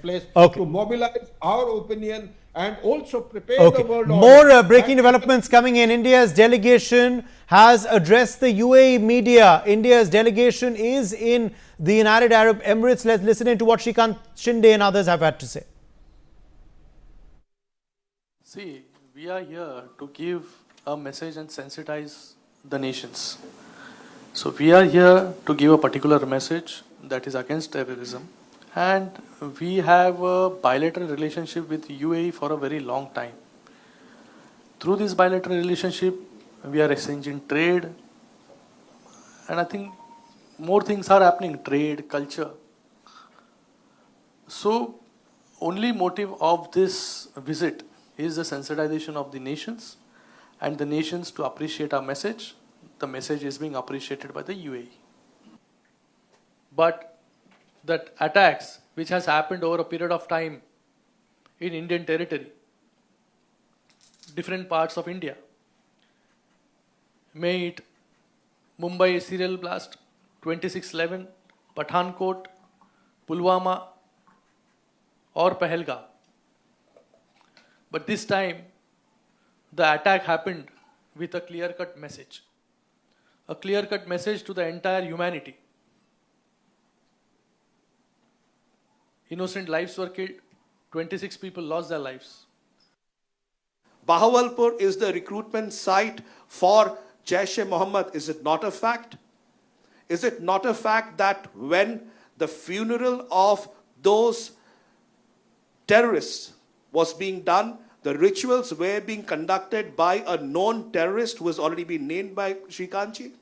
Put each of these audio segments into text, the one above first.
place Okay. to mobilize our opinion and also prepare Okay. the world More order. breaking developments coming in. India's delegation has addressed the UAE media. India's delegation is in the United Arab Emirates. Let's listen into what Shrikant Shinde and others have had to say. See, we are here to give a message and sensitize the nations. So we are here to give a particular message that is against terrorism. And we have a bilateral relationship with UAE for a very long time. Through this bilateral relationship, we are exchanging trade. And I think more things are happening, trade, culture. So only motive of this visit is the sensitization of the nations and the nations to appreciate our message. The message is being appreciated by the UAE. But that attacks which has happened over a period of time in Indian territory, different parts of India, may it Mumbai serial blast, 26/11, Pathankot, Pulwama or Pahalgam. But this time, the attack happened with a clear-cut message. A clear-cut message to the entire humanity. Innocent lives were killed. 26 people lost their lives. Bahawalpur is the recruitment site for Jaish-e-Mohammed. Is it not a fact? Is it not a fact that when the funeral of those terrorists was being done, the rituals were being conducted by a known terrorist who has already been named by Shrikantji?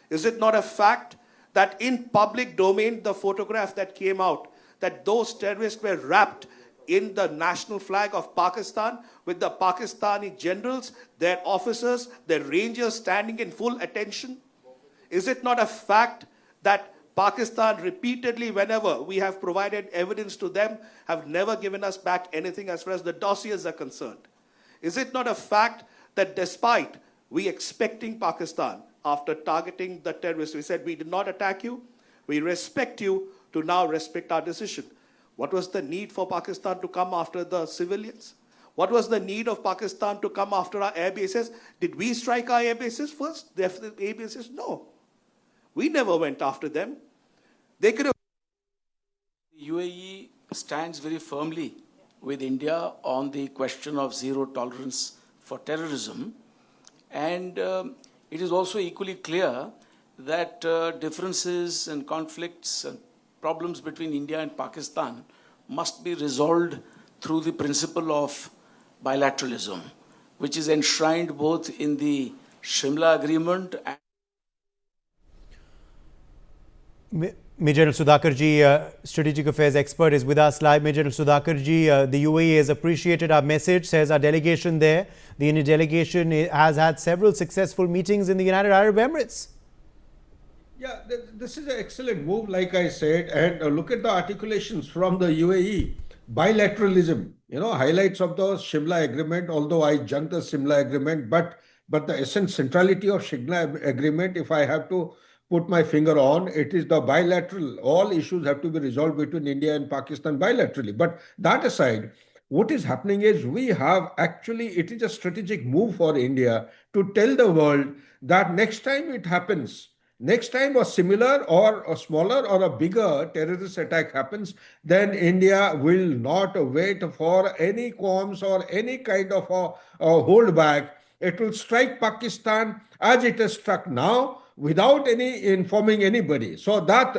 Is it not a fact that in public domain, the photograph that came out, that those terrorists were wrapped in the national flag of Pakistan with the Pakistani generals, their officers, their rangers standing in full attention? Is it not a fact that Pakistan repeatedly, whenever we have provided evidence to them, have never given us back anything as far as the dossiers are concerned? Is it not a fact that despite we expecting Pakistan, after targeting the terrorists, we said we did not attack you, we respect you, to now respect our decision? What was the need for Pakistan to come after the civilians? What was the need of Pakistan to come after our air bases? Did we strike our air bases first? The air bases? No. We never went after them. They could have. UAE stands very firmly with India on the question of zero tolerance for terrorism. And it is also equally clear that differences and conflicts and problems between India and Pakistan must be resolved through the principle of bilateralism, which is enshrined both in the Shimla Agreement and Major General Sudhakarji, Strategic Affairs expert, is with us live. Major General Sudhakarji, the UAE has appreciated our message, says our delegation there. The Indian delegation has had several successful meetings in the United Arab Emirates. Yeah, this is an excellent move, like I said, and look at the articulations from the UAE. Bilateralism, highlights of the Shimla agreement, although I junked the Shimla agreement, but the essence, centrality of Shimla agreement, if I have to put my finger on, it is the bilateral. All issues have to be resolved between India and Pakistan bilaterally. But that aside, what is happening is we have actually, it is a strategic move for India to tell the world that next time it happens, next time a similar or a smaller or a bigger terrorist attack happens, then India will not wait for any qualms or any kind of a holdback. It will strike Pakistan as it is struck now without any informing anybody. So that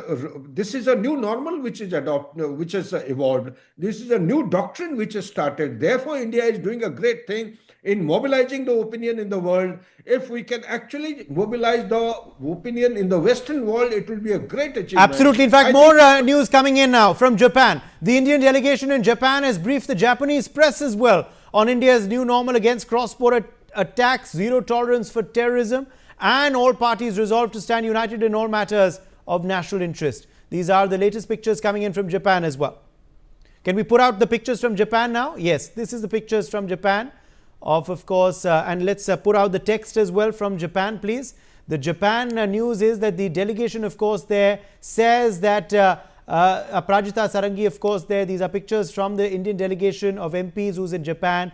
this is a new normal which is which has evolved. This is a new doctrine which has started. Therefore, India is doing a great thing in mobilizing the opinion in the world. If we can actually mobilize the opinion in the Western world, it will be a great achievement. Absolutely. In fact, more news coming in now from Japan. The Indian delegation in Japan has briefed the Japanese press as well on India's new normal against cross-border attacks, zero tolerance for terrorism, and all parties resolved to stand united in all matters of national interest. These are the latest pictures coming in from Japan as well. Can we put out the pictures from Japan now? Yes, this is the pictures from Japan. Of course, and let's put out the text as well from Japan, please. The Japan news is that the delegation, of course, there says that Prajita Sarangi, of course, there. These are pictures from the Indian delegation of MPs who's in Japan.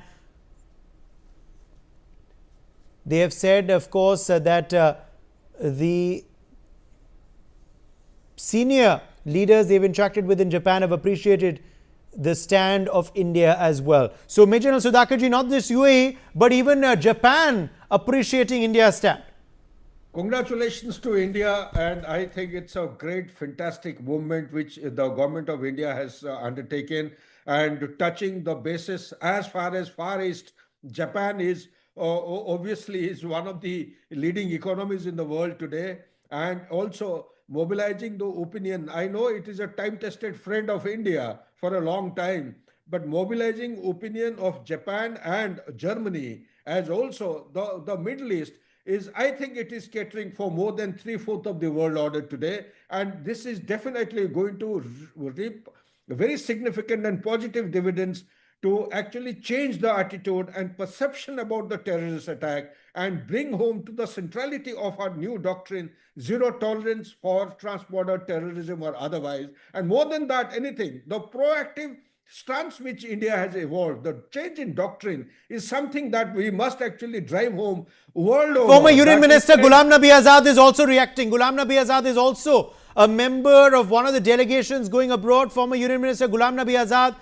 They have said, of course, that the senior leaders they've interacted with in Japan have appreciated the stand of India as well. So, Major General Sudhakarji, not just UAE, but even Japan appreciating India's stand. Congratulations to India, and I think it's a great, fantastic movement which the government of India has undertaken, and touching the basis as Far East. Japan is obviously is one of the leading economies in the world today, and also mobilizing the opinion. I know it is a time-tested friend of India for a long time, but mobilizing opinion of Japan and Germany as also the Middle East is, I think it is catering for more than 3/4 of the world order today. And this is definitely going to reap very significant and positive dividends to actually change the attitude and perception about the terrorist attack and bring home to the centrality of our new doctrine, zero tolerance for transborder terrorism or otherwise. And more than that, anything, the proactive stance which India has evolved, the change in doctrine is something that we must actually drive home world over. Former Union Minister Ghulam Nabi Azad is also reacting. Ghulam Nabi Azad is also a member of one of the delegations going abroad. Former Union Minister Ghulam Nabi Azad